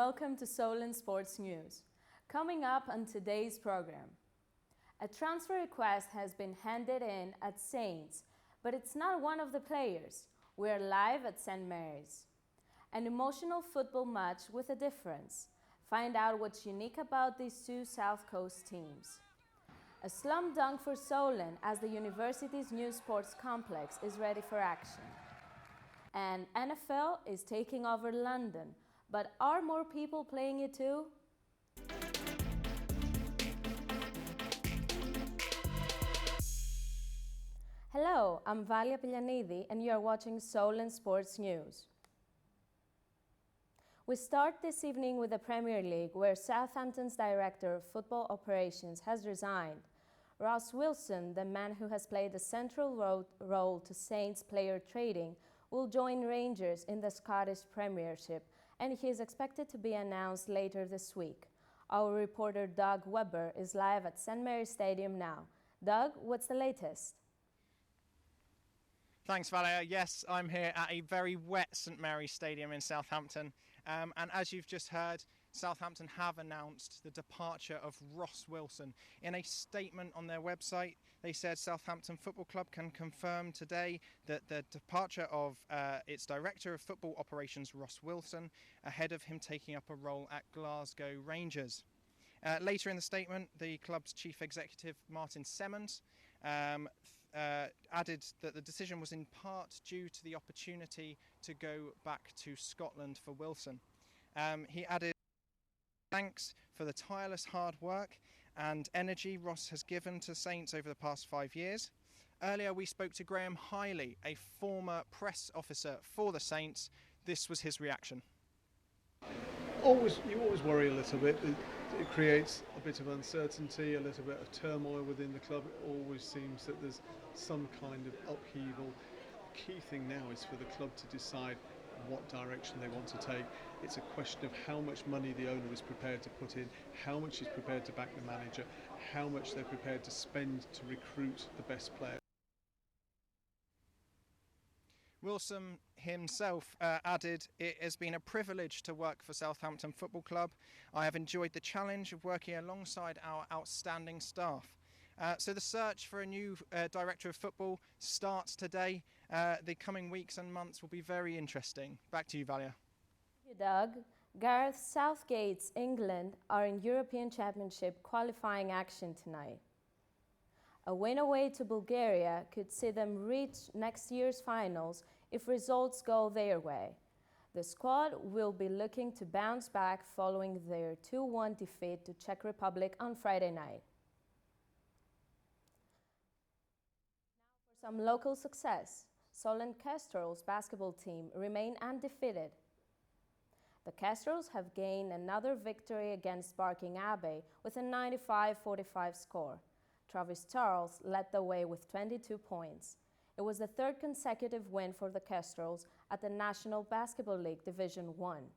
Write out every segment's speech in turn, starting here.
welcome to Solent Sports News. Coming up on today's program, a transfer request has been handed in at Saints, but it's not one of the players. We're live at St. Mary's. An emotional football match with a difference. Find out what's unique about these two South Coast teams. A slam dunk for Solent as the university's new sports complex is ready for action. And NFL is taking over London, but are more people playing it too? Hello, I'm Valia Pilyanidi and you are watching Solent Sports News. We start this evening with the Premier League, where Southampton's Director of Football Operations has resigned. Ross Wilson, the man who has played a central role to Saints player trading, will join Rangers in the Scottish Premiership, and he is expected to be announced later this week. Our reporter Doug Webber is live at St. Mary's Stadium now. Doug, what's the latest? Thanks, Valia. Yes, I'm here at a very wet St Mary's Stadium in Southampton. And as you've just heard, Southampton have announced the departure of Ross Wilson. In a statement on their website, they said Southampton Football Club can confirm today that the departure of its Director of Football Operations, Ross Wilson, ahead of him taking up a role at Glasgow Rangers. Later in the statement, the club's chief executive, Martin Semmons, added that the decision was in part due to the opportunity to go back to Scotland for Wilson. He added, "Thanks for the tireless hard work and energy Ross has given to Saints over the past 5 years. Earlier we spoke to Graham Hiley, a former press officer for the Saints. This was his reaction. You always worry a little bit. It creates a bit of uncertainty, a little bit of turmoil within the club. It always seems that there's some kind of upheaval. The key thing now is for the club to decide what direction they want to take. It's a question of how much money the owner is prepared to put in, how much he's prepared to back the manager, how much they're prepared to spend to recruit the best players." Wilson himself added, "It has been a privilege to work for Southampton Football Club. I have enjoyed the challenge of working alongside our outstanding staff." So the search for a new Director of Football starts today. The coming weeks and months will be very interesting. Back to you, Valia. Thank you, Doug. Gareth Southgate's England are in European Championship qualifying action tonight. A win away to Bulgaria could see them reach next year's finals if results go their way. The squad will be looking to bounce back following their 2-1 defeat to Czech Republic on Friday night. Now for some local success. Solent Kestrel's basketball team remain undefeated. The Kestrels have gained another victory against Barking Abbey with a 95-45 score. Travis Charles led the way with 22 points. It was the third consecutive win for the Kestrels at the National Basketball League Division 1.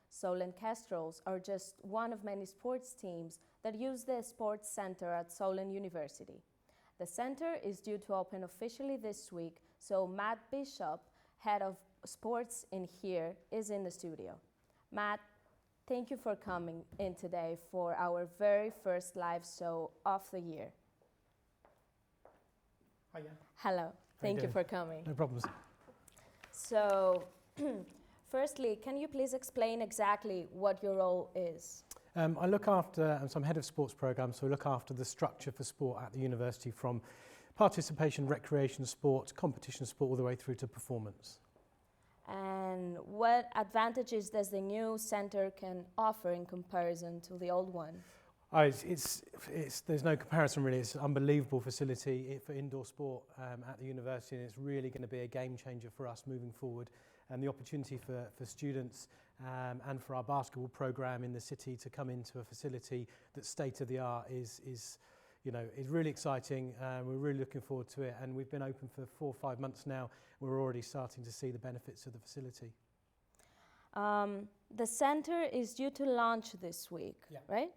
Solent Kestrels are just one of many sports teams that use the sports center at Solent University. The center is due to open officially this week, so Matt Bishop, head of sports in here, is in the studio. Matt, thank you for coming in today for our very first live show of the year. Hiya. Hello, thank you for coming. No problems. So, firstly, can you please explain exactly what your role is? I look after, so I'm head of sports programs, so I look after the structure for sport at the university, from participation, recreation sport, competition sport, all the way through to performance. And what advantages does the new centre can offer in comparison to the old one? There's no comparison really. It's an unbelievable facility for indoor sport at the university, and it's really going to be a game changer for us moving forward. And the opportunity for students and for our basketball program in the city to come into a facility that's state of the art is really exciting. We're really looking forward to it, and we've been open for 4 or 5 months now. We're already starting to see the benefits of the facility. The centre is due to launch this week, right?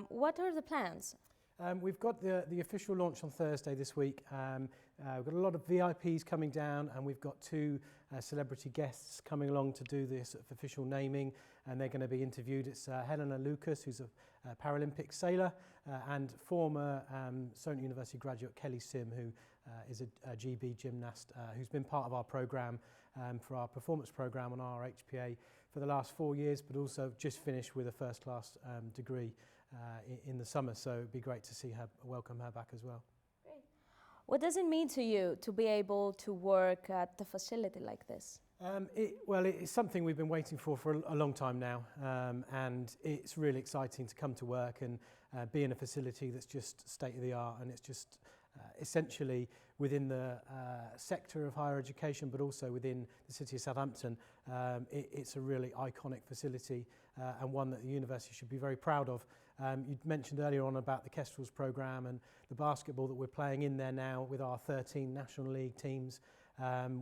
What are the plans? We've got the official launch on Thursday this week. We've got a lot of VIPs coming down, and we've got two celebrity guests coming along to do this sort of official naming, and they're going to be interviewed. It's Helena Lucas, who's a Paralympic sailor, and former Solent University graduate Kelly Sim, who is a GB gymnast who's been part of our programme for our performance programme on our HPA for the last 4 years, but also just finished with a first-class degree in the summer. So it'd be great to see her, welcome her back as well. Great. What does it mean to you to be able to work at the facility like this? It's something we've been waiting for a long time now, and it's really exciting to come to work and be in a facility that's just state-of-the-art, and it's just essentially within the sector of higher education, but also within the city of Southampton. It's a really iconic facility and one that the university should be very proud of. You mentioned earlier on about the Kestrels programme and the basketball that we're playing in there now with our 13 National League teams.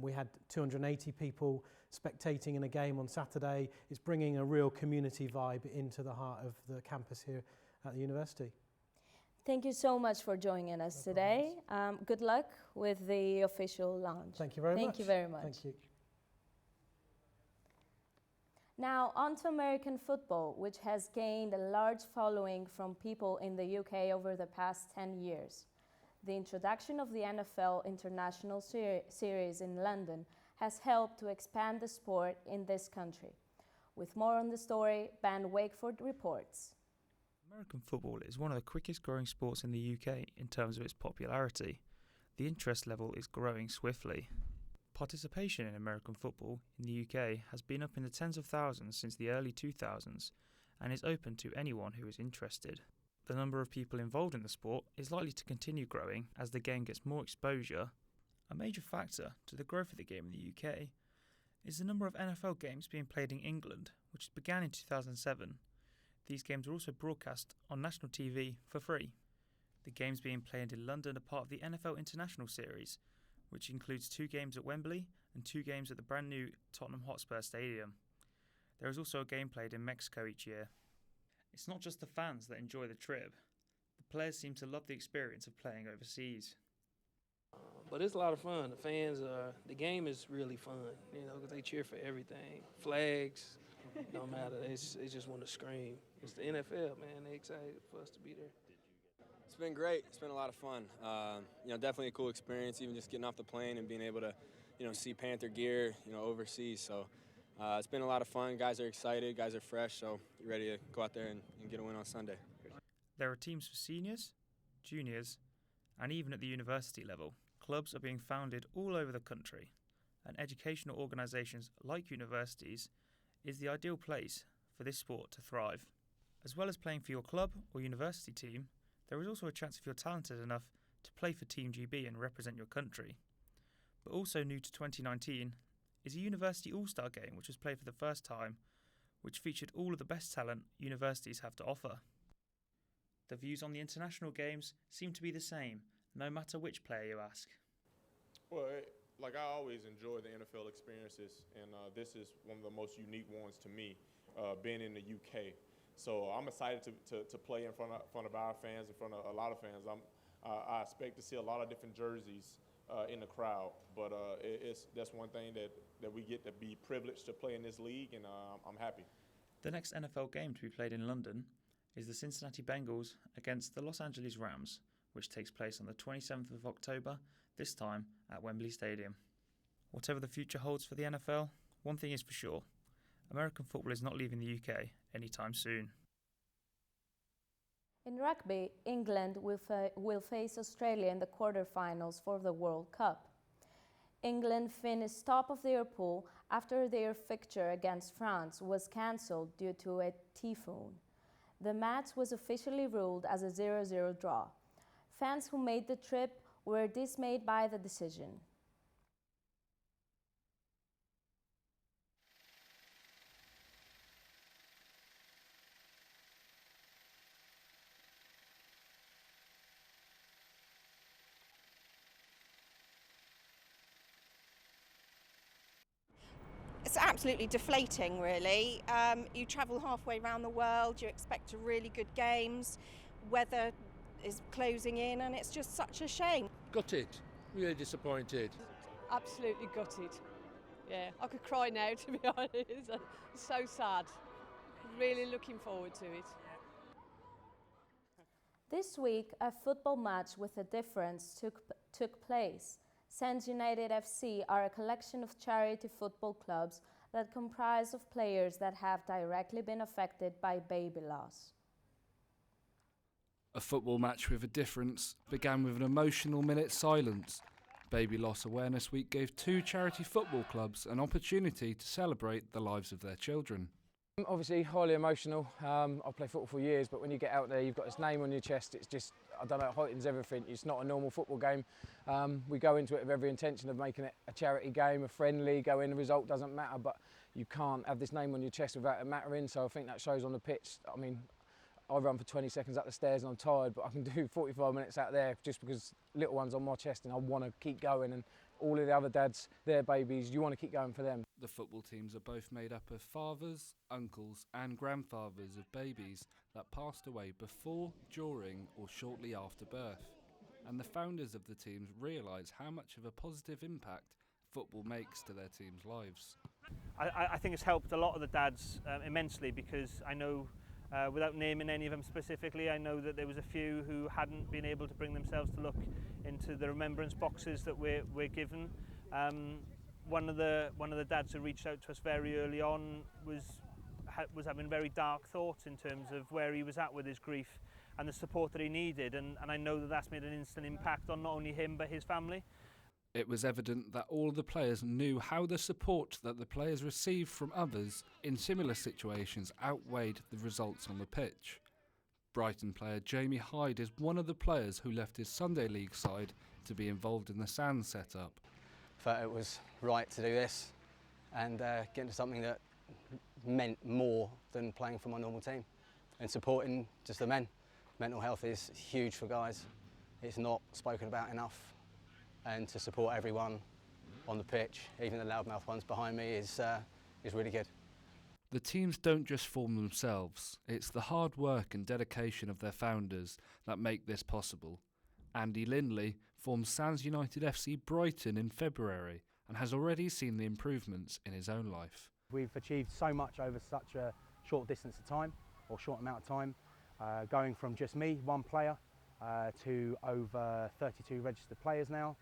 We had 280 people spectating in a game on Saturday. It's bringing a real community vibe into the heart of the campus here at the university. Thank you so much for joining us today. Good luck with the official launch. Thank you very much. Thank you very much. Thank you. Now on to American football, which has gained a large following from people in the UK over the past 10 years. The introduction of the NFL International Series in London has helped to expand the sport in this country. With more on the story, Ben Wakeford reports. American football is one of the quickest growing sports in the UK in terms of its popularity. The interest level is growing swiftly. Participation in American football in the UK has been up in the tens of thousands since the early 2000s and is open to anyone who is interested. The number of people involved in the sport is likely to continue growing as the game gets more exposure. A major factor to the growth of the game in the UK is the number of NFL games being played in England, which began in 2007. These games are also broadcast on national TV for free. The games being played in London are part of the NFL International Series, which includes 2 games at Wembley and 2 games at the brand new Tottenham Hotspur Stadium. There is also a game played in Mexico each year. It's not just the fans that enjoy the trip. The players seem to love the experience of playing overseas. But it's a lot of fun. The fans the game is really fun, because they cheer for everything. Flags, don't matter. They just want to scream. It's the NFL, man. They're excited for us to be there. It's been great. It's been a lot of fun. Definitely a cool experience, even just getting off the plane and being able to, see Panther gear, overseas. So it's been a lot of fun. Guys are excited. Guys are fresh. So you're ready to go out there and get a win on Sunday. There are teams for seniors, juniors, and even at the university level. Clubs are being founded all over the country, and educational organisations like universities is the ideal place for this sport to thrive. As well as playing for your club or university team, there is also a chance if you're talented enough to play for Team GB and represent your country. But also new to 2019 is a University All-Star game which was played for the first time, which featured all of the best talent universities have to offer. The views on the international games seem to be the same, no matter which player you ask. Well, I always enjoy the NFL experiences, and this is one of the most unique ones to me, being in the UK. So I'm excited to play in front of our fans, in front of a lot of fans. I expect to see a lot of different jerseys in the crowd, but that's one thing that we get to be privileged to play in this league, and I'm happy. The next NFL game to be played in London is the Cincinnati Bengals against the Los Angeles Rams, which takes place on the 27th of October, this time at Wembley Stadium. Whatever the future holds for the NFL, one thing is for sure: American football is not leaving the UK anytime soon. In rugby, England will face Australia in the quarter-finals for the World Cup. England finished top of their pool after their fixture against France was cancelled due to a typhoon. The match was officially ruled as a 0-0 draw. Fans who made the trip were dismayed by the decision. It's absolutely deflating, really. You travel halfway around the world, you expect really good games. Weather is closing in, and it's just such a shame. Gutted, really disappointed. Absolutely gutted. Yeah, I could cry now, to be honest. It's so sad. Really looking forward to it. This week, a football match with a difference took place. Sands United FC are a collection of charity football clubs that comprise of players that have directly been affected by baby loss. A football match with a difference began with an emotional minute's silence. Baby Loss Awareness Week gave 2 charity football clubs an opportunity to celebrate the lives of their children. Obviously highly emotional. I've played football for years, but when you get out there, you've got this name on your chest. It's just, I don't know, it heightens everything. It's not a normal football game. We go into it with every intention of making it a charity game, a friendly, go in, the result doesn't matter, but you can't have this name on your chest without it mattering, so I think that shows on the pitch. I mean, I run for 20 seconds up the stairs and I'm tired, but I can do 45 minutes out there just because little one's on my chest and I want to keep going, and all of the other dads, their babies, you want to keep going for them. The football teams are both made up of fathers, uncles and grandfathers of babies that passed away before, during or shortly after birth. And the founders of the teams realise how much of a positive impact football makes to their teams' lives. I think it's helped a lot of the dads immensely, because I know, without naming any of them specifically, I know that there was a few who hadn't been able to bring themselves to look into the remembrance boxes that we're given. One of the dads who reached out to us very early on was having very dark thoughts in terms of where he was at with his grief and the support that he needed, and I know that that's made an instant impact on not only him but his family. It was evident that all the players knew how the support that the players received from others in similar situations outweighed the results on the pitch. Brighton player Jamie Hyde is one of the players who left his Sunday League side to be involved in the Sands setup. I felt it was right to do this and get into something that meant more than playing for my normal team and supporting just the men. Mental health is huge for guys. It's not spoken about enough, and to support everyone on the pitch, even the loudmouth ones behind me, is really good. The teams don't just form themselves, it's the hard work and dedication of their founders that make this possible. Andy Lindley formed Sands United FC Brighton in February and has already seen the improvements in his own life. We've achieved so much over such a short distance of time, or short amount of time, going from just me, one player, to over 32 registered players now.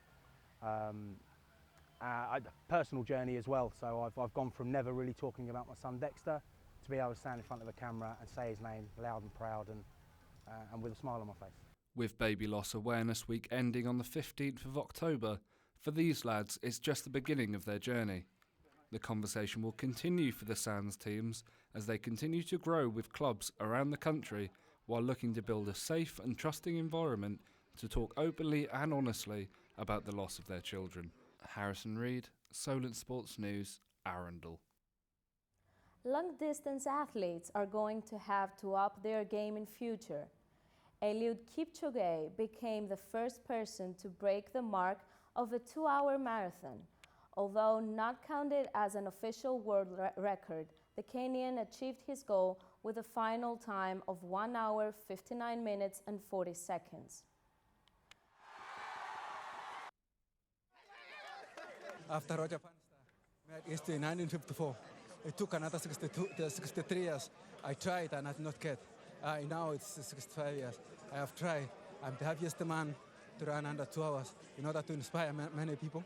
A personal journey as well, so I've gone from never really talking about my son Dexter to be able to stand in front of a camera and say his name loud and proud and with a smile on my face. With Baby Loss Awareness Week ending on the 15th of October, for these lads it's just the beginning of their journey. The conversation will continue for the Sands teams as they continue to grow with clubs around the country while looking to build a safe and trusting environment to talk openly and honestly about the loss of their children. Harrison Reid, Solent Sports News, Arundel. Long-distance athletes are going to have to up their game in future. Eliud Kipchoge became the first person to break the mark of a 2-hour marathon. Although not counted as an official world record, the Kenyan achieved his goal with a final time of 1 hour, 59 minutes and 40 seconds. After Roger Bannister made history in 1954, it took another 63 years. I tried and I did not get. Now it's 65 years. I have tried. I'm the happiest man to run under 2 hours in order to inspire many people,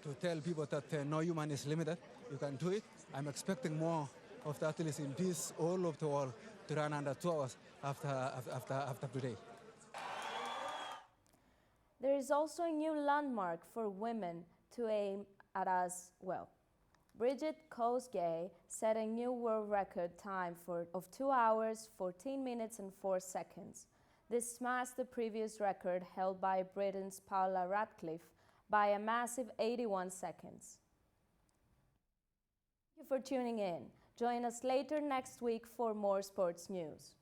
to tell people that no human is limited. You can do it. I'm expecting more of the athletes in peace all over the world to run under 2 hours after today. There is also a new landmark for women to aim at as well. Bridget Kosgei set a new world record time of 2 hours, 14 minutes and 4 seconds. This smashed the previous record held by Britain's Paula Radcliffe by a massive 81 seconds. Thank you for tuning in. Join us later next week for more sports news.